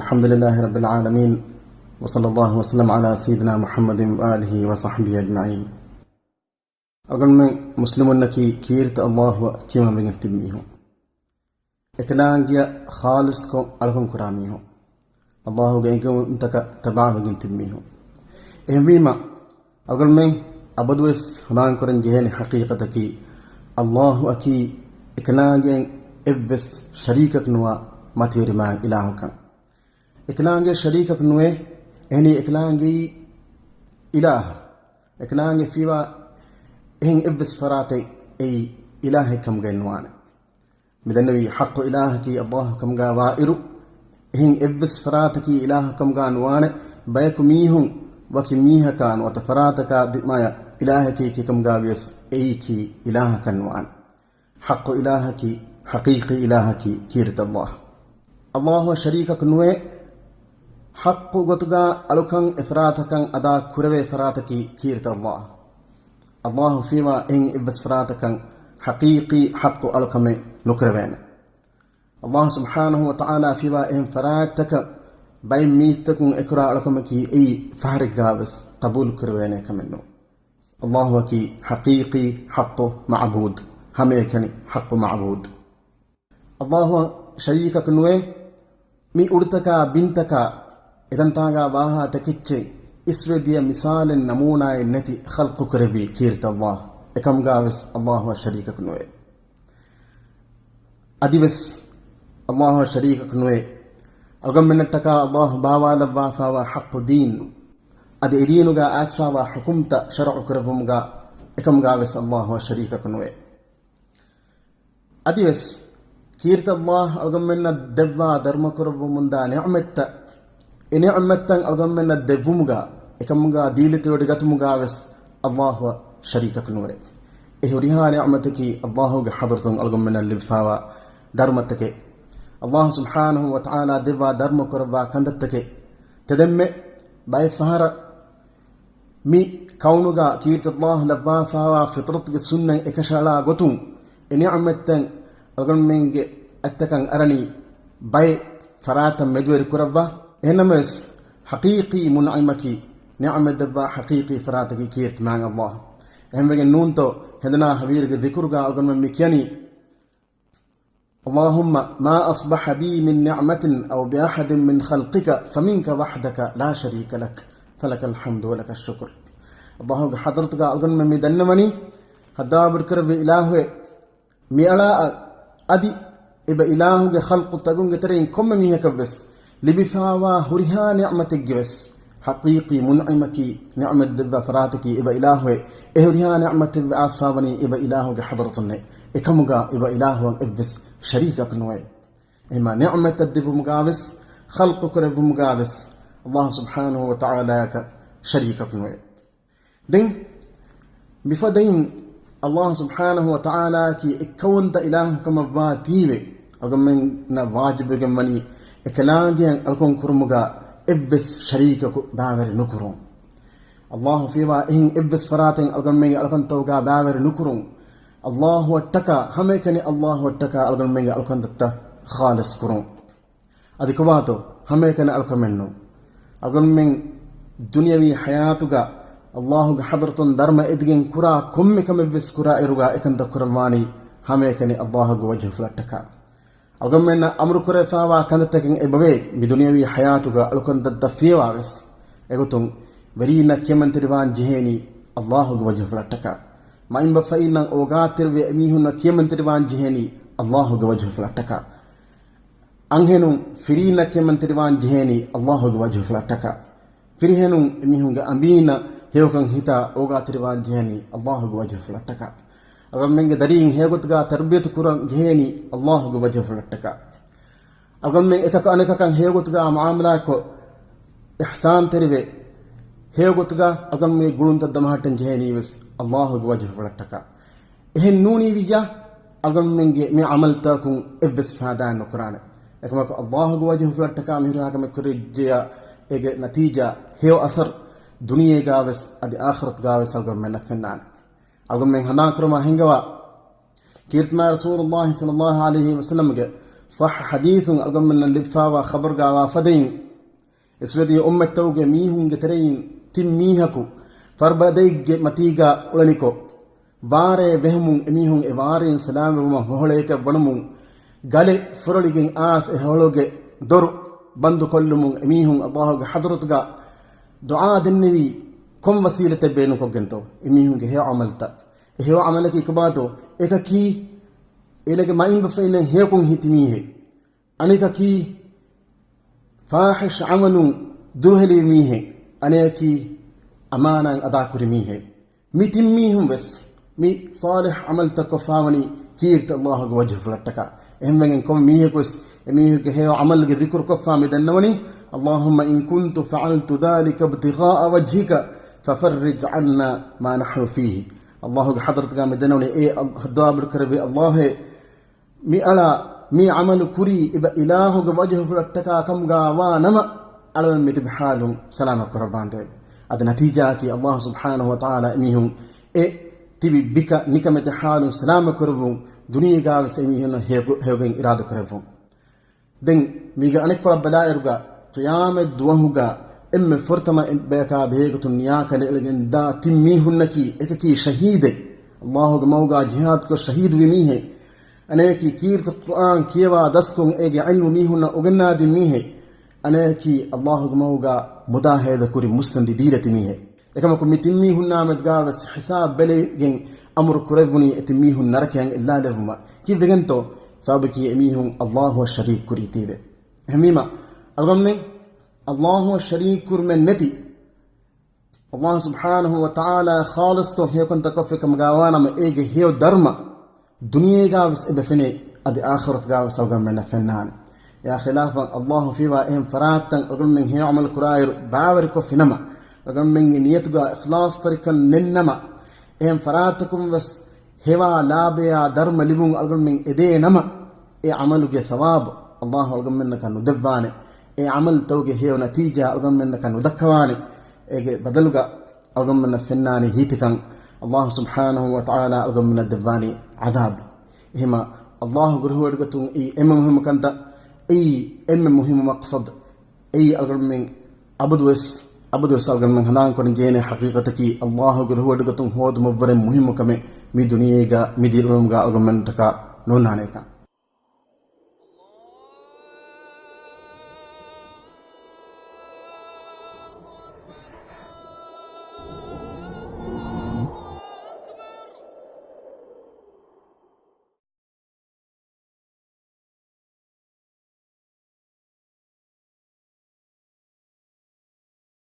الحمد لله رب العالمين وصلى الله وسلم على سيدنا محمد وآله وصحبه أجمعين. أقول من مسلمون كي كيرت الله كيما بين تبميه إكلانجيا خالص كو ألكم كراميه الله جيكم انتك تبع بين تبميه إهميما أقول من أبدوس هنان كرن جهني حقيقة كي الله أكي إكلانجيا إبس شريكك نوا ما تيري ما إلهك إكلانجي شريكك نوه هني إكلانجي إله إكلانجي فيما إهن إبس فراتي أي إلهي كم جنوان مدنبي حق إلهك الله كم جا وائرو إهن إبس فراتك إله كم جنوان بيكم ميهم وكميها كان وتفراتك دمايا إلهك كي كم جاويس أي كي إله كنوان حق إلهك حقيقي إلهك كيرت الله شريكك نوه حق غتغا ألوكان إفراتكان أدا كروي فراتكي كيرت الله فيما إن إبس فراتكان حقيقي حق ألوكام نكروين الله سبحانه وتعالى فيما إن فراتك بين ميستكم إكرا ألوكام كي أي فهرق غابس قبول كروين كمنو الله كي حقيقي حق معبود هميكني حق معبود الله شريكك نوي مي أرتكا بنتكا إذن تاغا باها تكتشي إسوديا مثال نمونا النتي خلق كربي كيرت الله إكم غاوس الله شريكك نوي أديبس الله شريكك نوي ألغم من التكا الله باوا لبا فاوا حق دين أدي إدينوغا أسفاوا حكمت شرع كربومغا إكم غاوس الله شريكك نوي أديبس كيرت الله ألغم من الدبا درم كربومندا نعمت إنعمتن ألغم من الدبومغا إكمغا ديلتي ودغتمغا وس الله شريكك نوري إهوريها نعمتك الله حضرتن ألغم من اللبفاوا درمتك الله سبحانه وتعالى دبا درم كربا كندتك تدمي باي فهر مي كونغا كيرت الله لبا فاوا فطرتك السنة إكشالا غتون إنعمتن ألغم منك أتكن أرني باي فراتا مدور كربا إنما حقيقي منعمك نعم الدبا حقيقي فراتك كيرت مع الله هم بين نونتو هدنا حبيرك ذكرك أقول من مكياني اللهم ما أصبح بي من نعمة أو بأحد من خلقك فمنك وحدك لا شريك لك فلك الحمد ولك الشكر الله حضرتك أقول من مدنمني هدا بركر بإله ميلا أدي إبا إله خلق تقول ترين كم ميهك بس لبفاوا هريها نعمتك جبس حقيقي منعمك نعمة دبا فراتك إبا إلهي إهريها نعمة بأسفاوني إبا إلهي حضرتني إكمغا إبا إلهي إبس شريكك نوي إما نعمة الدب مقابس خلقك رب مقابس الله سبحانه وتعالى شريكك نوي دين بفدين الله سبحانه وتعالى كي إكون دا إله كما باتيلي أقمن واجب أقمني إكلاجين ألكم كرمجا إبس شريكك باور نكرون الله فيما إن إبس فراتين ألكم ألكم توجا باور نكرون الله واتكا هميكني الله واتكا ألكم ألكم تتا خالص كرون أدي كباتو هميكني ألكم منو ألكم من دنيوي حياتك الله حضرة درم إدجين كرا كم كم إبس كرا إرجع إكن تكرماني هميكني الله وجه فلتكا أقول من أمر كره فاوا كانت تكين إبوي بدنيوي حياتك ألكن تدفيوا بس أقولون برينا كمن تربان جهني الله وجه فلتكا ما إن بفاينا أوقاتر بأميهنا كمن تربان جهني الله وجه فلتكا أنهنو فرينا كمن تربان جهني الله وجه فلتكا فريهنو أميهنا أمينا هيوكن هتا أوقاتر بان جهني الله وجه فلتكا أقول من درين هيغتغا تربية كوران جهني الله وجه فلتكا أقول من إكاك أنك كان هيغتغا معاملة إحسان تربية هيغتغا أقول من قلون تدمهاتن جهني بس الله وجه فلتكا إهن نوني بيجا أقول من عملتكم إبس فادان نكران إكماك الله وجه فلتكا مهراك مكري جيا إيجا نتيجة هيو أثر دنيا غاوس أدي آخرت غاوس أقول من نفنان أقول من هناك رما هنجوا كيرت ما رسول الله صلى الله عليه وسلم صح حديث أقوم من اللبثاوة خبر قاوا فدين اسودي أمة توقع ميهن جترين تميهكو فربديج متيجا ولنكو باري بهمون ميهن إبارين سلام وما هوليك بنمون قالي فروليجين آس إهولوج دور بندو كلمون ميهن الله حضرتك دعاء النبي كم وسيلة بينكم جنتو ميهن هي عملتا هي عملك كباتو إيكا كي إلى ما إن بفين هيكون هتميه أنا كي فاحش عملوا درهلي ميه أنا كي أمانة أدا كرميه ميتميهم بس مي صالح عملت كفاوني كيرت الله وجه فلتكا إهم إنكم ميه كوس ميه كهي عمل ذكر كفا مدنوني اللهم إن كنت فعلت ذلك ابتغاء وجهك ففرج عنا ما نحن فيه الله حضرتك مدنوني إيه الدعاء بالكربي الله مي ألا مي عمل كري إبا إله وجه فلتكا كم غاوا نما على المتبحال سلامك ربان دي هذا نتيجة كي الله سبحانه وتعالى إميهم إيه تبي بك نكمة حال سلامك ربون دنيا غاوس إميهم هيوغين إرادة كربون دين ميغا أنك قرب بلائرغا قيامة دوهوغا إم فرتما بيكا بهيغة نياكا لإلغن دا تميهن نكي إكاكي شهيد الله موغا جهاد كو شهيد بميه أنا كي كيرت القرآن كيوا دسكم إيجي علم ميهن أغنى دي ميه أنا كي الله موغا مداهدة كوري مسلم دي ديرة ميه لكما كم تميهن نامت غاوس حساب بلغن أمر كريفني تميهن نركيان إلا لفما كيف دغنتو سابقي أميهن الله هو الشريك كوري تيبه هميما الغمني الله هو الشريك كور من نتي الله سبحانه وتعالى خالص كو هيو كنت كفك مغاوانا ما إيجي هيو درما دنيا غاوس إبفني أدي آخرت غاوس أوغم من فنان يا خلافا الله في وإهم فراتن أقول من هي عمل كراير باوركو في نما أقول من نيتغا إخلاص طريقا ننما إهم فراتكم بس هوا لابيا درم لبون أقول من إدي نما إيه عملوا ثواب الله أقول منك أنه دباني إيه عمل توجه هي ونتيجة أقول منك أنه دكواني إيه بدلغا أقول من الفنان هيتكن الله سبحانه وتعالى أقول من الدباني عذاب هما الله قل هو رقتون إيه إما مهم كنت أي إما مهم مقصد أي أقول من أبدوس أقول من هنان كون جيني حقيقتك الله قل هو رقتون هو دمبر مهم كمي مي دنيا مي ديرهم أقول من تكا نون عليك